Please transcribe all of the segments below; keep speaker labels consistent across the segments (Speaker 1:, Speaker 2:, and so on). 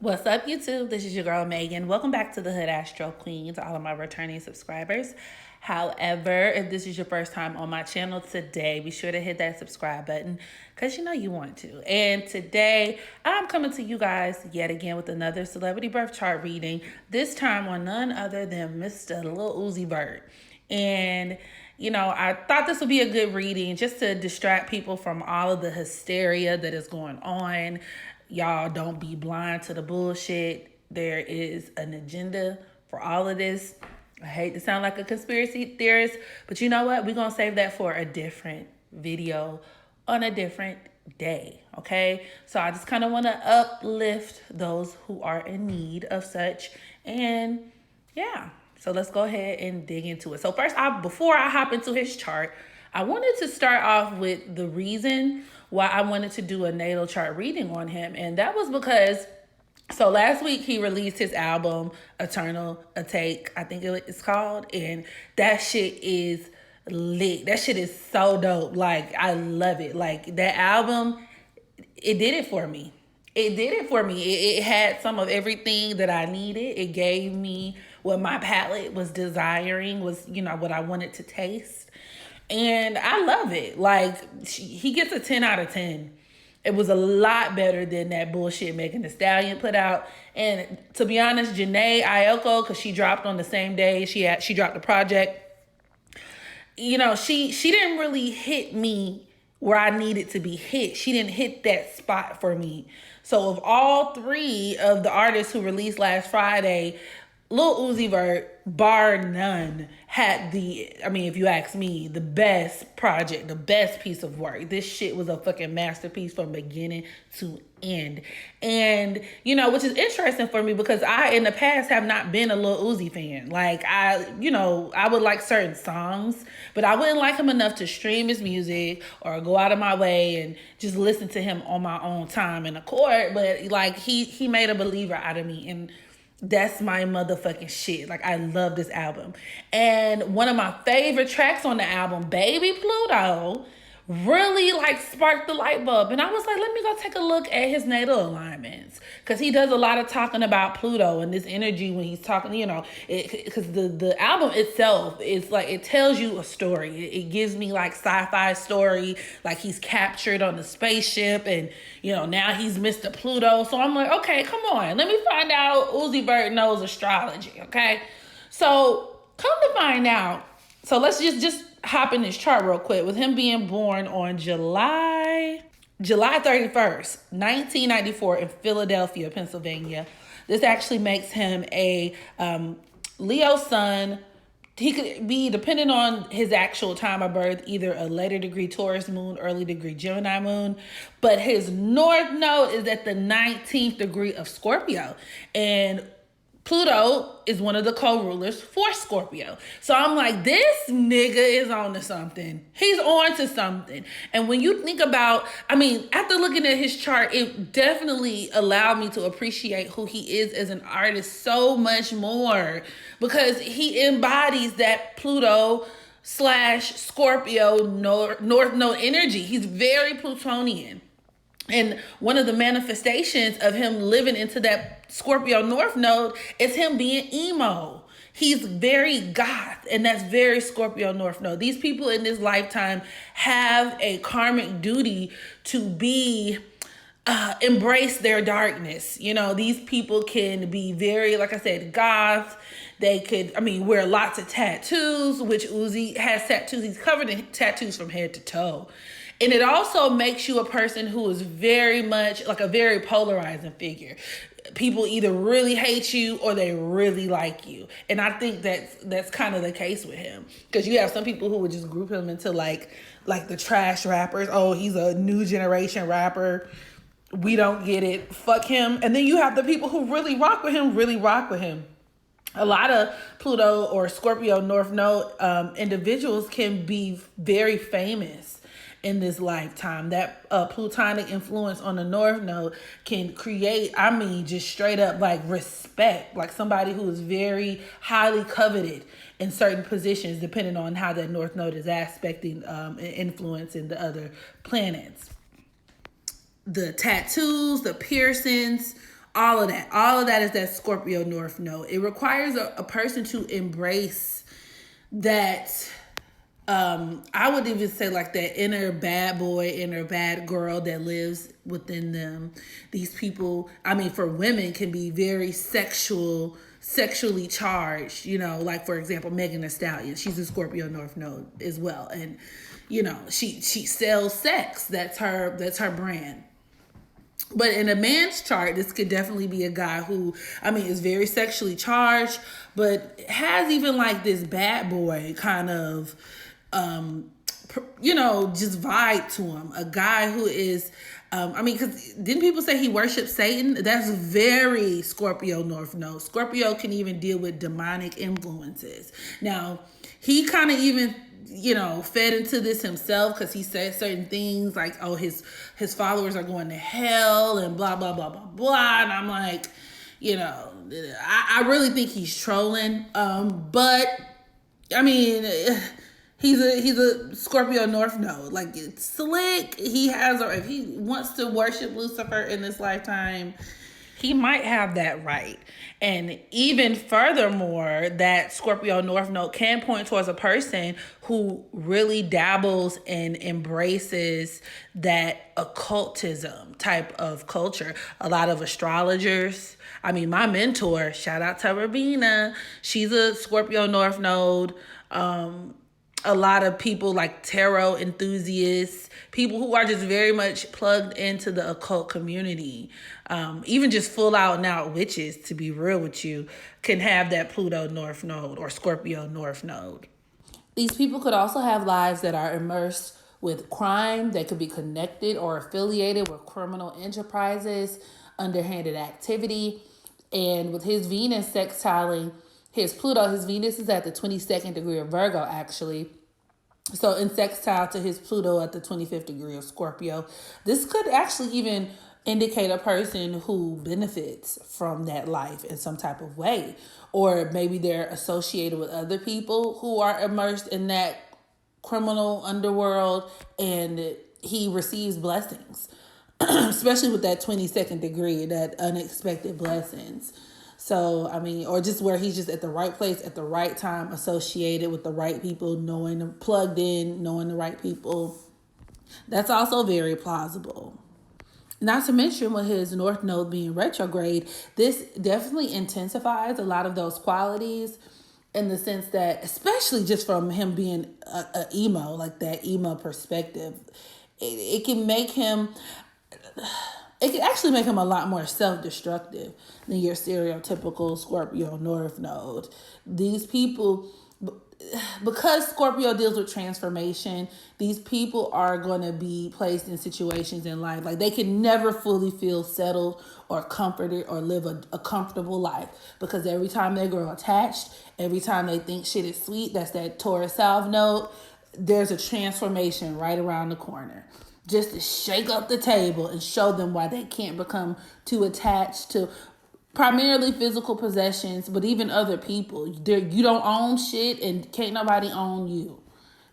Speaker 1: What's up, YouTube? This is your girl, Megan. Welcome back to the Hood Astro Queen, to all of my returning subscribers. However, if this is your first time on my channel today, be sure to hit that subscribe button because you know you want to. And today, I'm coming to you guys yet again with another celebrity birth chart reading, this time on none other than Mr. Lil Uzi Vert. And I thought this would be a good reading just to distract people from all of the hysteria that is going on. Y'all don't be blind to the bullshit. There is an agenda for all of this. I hate to sound like a conspiracy theorist, but you know what? We're going to save that for a different video on a different day, okay? So I just kind of want to uplift those who are in need of such. And yeah, so let's go ahead and dig into it. So first, before I hop into his chart, I wanted to start off with the reason why I wanted to do a natal chart reading on him. And that was because, so last week he released his album, Eternal, A Take, I think it's called. And that shit is lit. That shit is so dope. Like, I love it. Like, that album, it did it for me. It did it for me. It had some of everything that I needed. It gave me what my palate was desiring, was, what I wanted to taste. And I love it. Like, he gets a 10 out of 10. It was a lot better than that bullshit Megan Thee Stallion put out. And to be honest, Janae Aiko, because she dropped on the same day she dropped the project, she didn't really hit me where I needed to be hit. She didn't hit that spot for me. So of all three of the artists who released last Friday, Lil Uzi Vert, bar none, had if you ask me, the best project, the best piece of work. This shit was a fucking masterpiece from beginning to end. And, which is interesting for me because I, in the past, have not been a Lil Uzi fan. Like, I would like certain songs, but I wouldn't like him enough to stream his music or go out of my way and just listen to him on my own time and accord. But, like, he made a believer out of me. And that's my motherfucking shit. Like, I love this album. And one of my favorite tracks on the album, Baby Pluto, really like sparked the light bulb. And I was like, let me go take a look at his natal alignments. Because he does a lot of talking about Pluto and this energy when he's talking, because the album itself is like, it tells you a story. It gives me like sci-fi story, like he's captured on the spaceship and, now he's Mr. Pluto. So I'm like, okay, come on. Let me find out Uzi Vert knows astrology, okay? So come to find out. So let's just hop in this chart real quick. With him being born on July 31st, 1994 in Philadelphia, Pennsylvania. This actually makes him a Leo sun. He could be, depending on his actual time of birth, either a later degree Taurus moon, early degree Gemini moon. But his north node is at the 19th degree of Scorpio. And Pluto is one of the co-rulers for Scorpio. So I'm like, this nigga is on to something. He's on to something. And when you think about, after looking at his chart, it definitely allowed me to appreciate who he is as an artist so much more, because he embodies that Pluto / Scorpio North Node energy. He's very Plutonian. And one of the manifestations of him living into that Scorpio North Node is him being emo. He's very goth, and that's very Scorpio North Node. These people in this lifetime have a karmic duty to embrace their darkness. These people can be very, like I said, goth. They could, wear lots of tattoos, which Uzi has tattoos. He's covered in tattoos from head to toe. And it also makes you a person who is very much like a very polarizing figure. People either really hate you or they really like you. And I think that's kind of the case with him. Because you have some people who would just group him into like the trash rappers. Oh, he's a new generation rapper. We don't get it. Fuck him. And then you have the people who really rock with him. A lot of Pluto or Scorpio North Node individuals can be very famous in this lifetime. That plutonic influence on the North Node can create, just straight up like respect, like somebody who is very highly coveted in certain positions, depending on how that North Node is aspecting and influencing the other planets. The tattoos, the piercings, All of that is that Scorpio North Node. It requires a person to embrace that. I would even say like that inner bad boy, inner bad girl that lives within them. These people, I mean, for women, can be very sexually charged. Like for example, Megan Thee Stallion. She's a Scorpio North Node as well, and she sells sex. That's her brand. But in a man's chart, this could definitely be a guy who, I mean, is very sexually charged, but has even like this bad boy kind of, just vibe to him. A guy who is, because didn't people say he worships Satan? That's very Scorpio North Node. Scorpio can even deal with demonic influences. Now, he kind of even fed into this himself because he said certain things like, oh, his followers are going to hell and blah, blah, blah, blah, blah. And I'm like, I really think he's trolling. But I mean, he's a Scorpio North Node. Like, it's slick. If he wants to worship Lucifer in this lifetime, he might have that right. And even furthermore, that Scorpio North Node can point towards a person who really dabbles and embraces that occultism type of culture. A lot of astrologers. I mean, my mentor, shout out to Rabina, she's a Scorpio North Node. A lot of people like tarot enthusiasts, people who are just very much plugged into the occult community, even just full out and out witches, to be real with you, can have that Pluto North Node or Scorpio North Node. These people could also have lives that are immersed with crime. They could be connected or affiliated with criminal enterprises, underhanded activity. And with his Venus sextiling his Pluto, his Venus is at the 22nd degree of Virgo, actually. So in sextile to his Pluto at the 25th degree of Scorpio, this could actually even indicate a person who benefits from that life in some type of way. Or maybe they're associated with other people who are immersed in that criminal underworld and he receives blessings, especially with that 22nd degree, that unexpected blessings. So, I mean, or just where he's just at the right place at the right time, associated with the right people, plugged in, knowing the right people. That's also very plausible. Not to mention with his North Node being retrograde, this definitely intensifies a lot of those qualities in the sense that, especially just from him being a emo, like that emo perspective, it can make him... It can actually make him a lot more self-destructive than your stereotypical Scorpio North Node. These people, because Scorpio deals with transformation, these people are going to be placed in situations in life. Like, they can never fully feel settled or comforted or live a comfortable life. Because every time they grow attached, every time they think shit is sweet, that's that Taurus South Node, there's a transformation right around the corner. Just to shake up the table and show them why they can't become too attached to primarily physical possessions, but even other people. You don't own shit and can't nobody own you.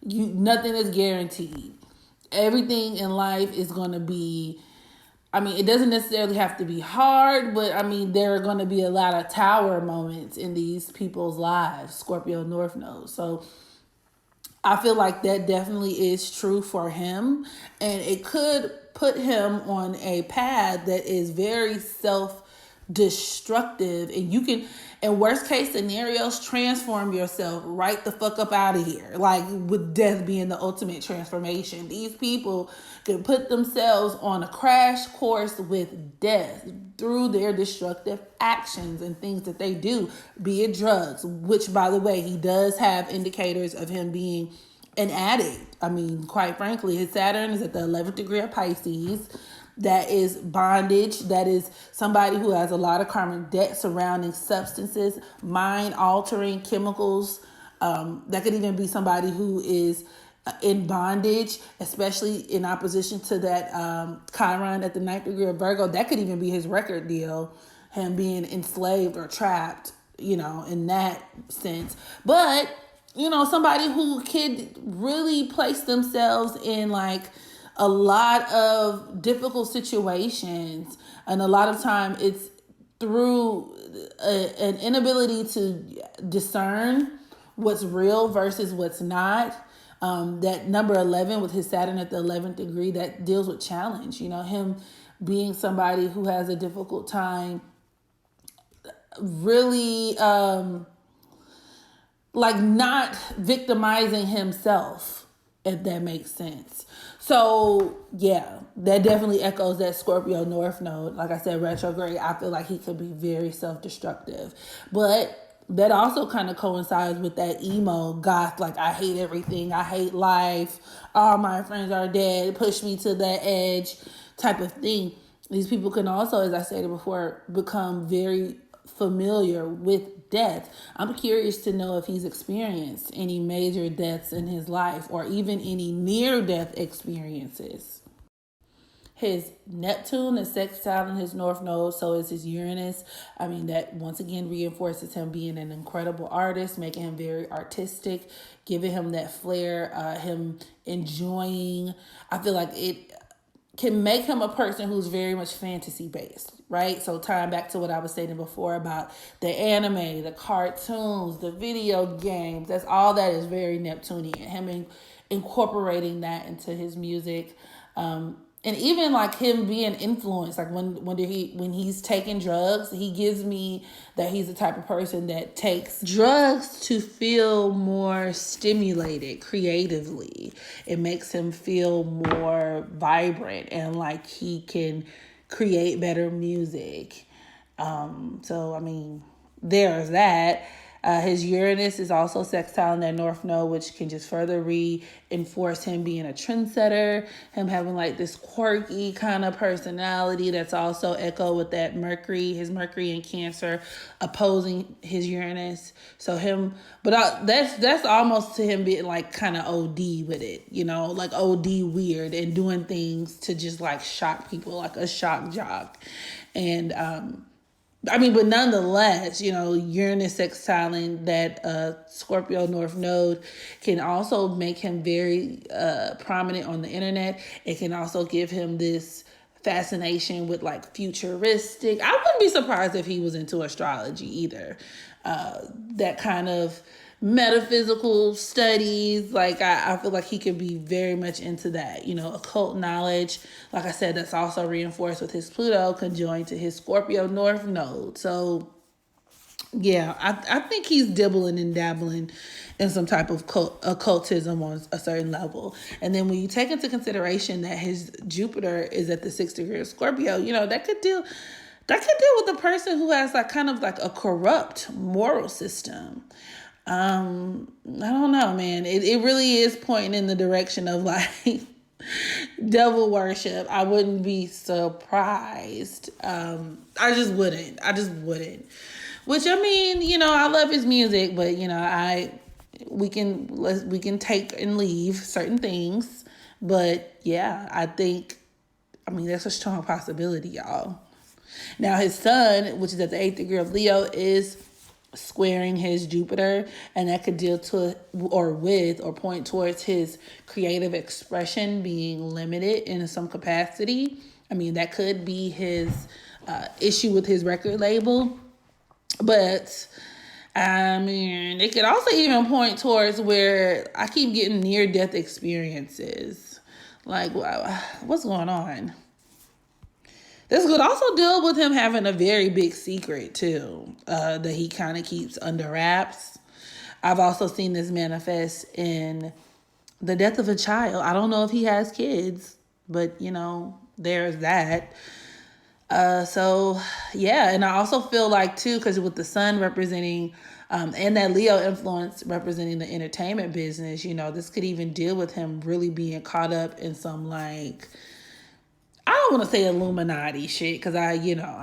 Speaker 1: Nothing is guaranteed. Everything in life is going to be, I mean, it doesn't necessarily have to be hard, but I mean, there are going to be a lot of tower moments in these people's lives, Scorpio North Node. So I feel like that definitely is true for him, and it could put him on a path that is very self-destructive, and you can, in worst case scenarios, transform yourself right the fuck up out of here, like with death being the ultimate transformation. These people can put themselves on a crash course with death through their destructive actions and things that they do, be it drugs, which, by the way, he does have indicators of him being an addict. I mean, quite frankly, his Saturn is at the 11th degree of Pisces. That is bondage. That is somebody who has a lot of karmic debt surrounding substances, mind-altering chemicals. That could even be somebody who is in bondage, especially in opposition to that Chiron at the 9th degree of Virgo. That could even be his record deal, him being enslaved or trapped, in that sense. But, somebody who could really place themselves in like a lot of difficult situations. And a lot of time it's through an inability to discern what's real versus what's not. That number 11 with his Saturn at the 11th degree, that deals with challenge. Him being somebody who has a difficult time really like not victimizing himself, if that makes sense. So yeah, that definitely echoes that Scorpio North Node. Like I said, retrograde, I feel like he could be very self-destructive. But that also kind of coincides with that emo goth, like I hate everything, I hate life, all my friends are dead, push me to that edge type of thing. These people can also, as I stated before, become very familiar with death. I'm curious to know if he's experienced any major deaths in his life or even any near-death experiences. His Neptune is sextile in his North Node, so is his Uranus. I mean, that once again reinforces him being an incredible artist, making him very artistic, giving him that flair, him enjoying. I feel like it can make him a person who's very much fantasy based, right? So tying back to what I was saying before about the anime, the cartoons, the video games, that's all that is very Neptunian. Him incorporating that into his music. And even like him being influenced, like when he's taking drugs, he gives me that he's the type of person that takes drugs to feel more stimulated creatively. It makes him feel more vibrant and like he can create better music. So I mean, there's that. His Uranus is also sextile in that North Node, which can just further reinforce him being a trendsetter, him having like this quirky kind of personality that's also echoed with that Mercury, his Mercury in Cancer opposing his Uranus. So him, but that's almost to him being like kind of OD with it, like OD weird and doing things to just like shock people, like a shock jock. And, but nonetheless, Uranus sextiling that Scorpio North Node can also make him very prominent on the internet. It can also give him this fascination with like futuristic. I wouldn't be surprised if he was into astrology either. That kind of metaphysical studies, like I feel like he could be very much into that, occult knowledge. Like I said, that's also reinforced with his Pluto conjoined to his Scorpio North Node. So yeah, I think he's dibbling and dabbling in some type of occultism on a certain level. And then when you take into consideration that his Jupiter is at the 6th degree of Scorpio, that could deal with a person who has like kind of like a corrupt moral system. I don't know, man. It really is pointing in the direction of like devil worship. I wouldn't be surprised. I just wouldn't. Which I mean, I love his music, but we can take and leave certain things. But yeah, that's a strong possibility, y'all. Now his sun, which is at the 8th degree of Leo, is squaring his Jupiter, and that could deal to or point towards his creative expression being limited in some capacity. That could be his issue with his record label, but it could also even point towards where I keep getting near-death experiences. Like, what's going on? This could also deal with him having a very big secret, too, that he kind of keeps under wraps. I've also seen this manifest in the death of a child. I don't know if he has kids, but, there's that. So, yeah, and I also feel like, too, because with the sun representing, and that Leo influence representing the entertainment business, this could even deal with him really being caught up in some, like, I don't want to say Illuminati shit because I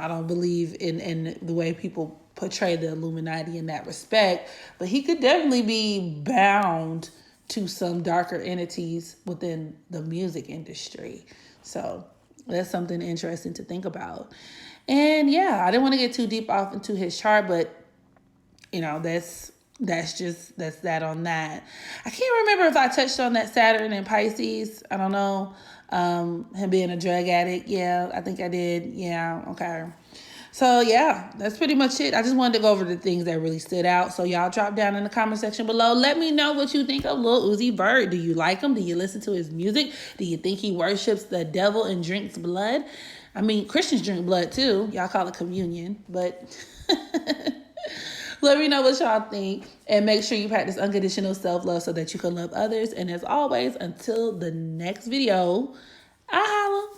Speaker 1: don't believe in the way people portray the Illuminati in that respect. But he could definitely be bound to some darker entities within the music industry. So that's something interesting to think about. And yeah, I didn't want to get too deep off into his chart, but that's that on that. I can't remember if I touched on that Saturn and Pisces. I don't know. Him being a drug addict. Yeah, I think I did. Yeah. Okay. So yeah, that's pretty much it. I just wanted to go over the things that really stood out. So y'all drop down in the comment section below. Let me know what you think of Lil Uzi Vert. Do you like him? Do you listen to his music? Do you think he worships the devil and drinks blood? I mean, Christians drink blood too. Y'all call it communion, but let me know what y'all think. And make sure you practice unconditional self-love so that you can love others. And as always, until the next video, I holla.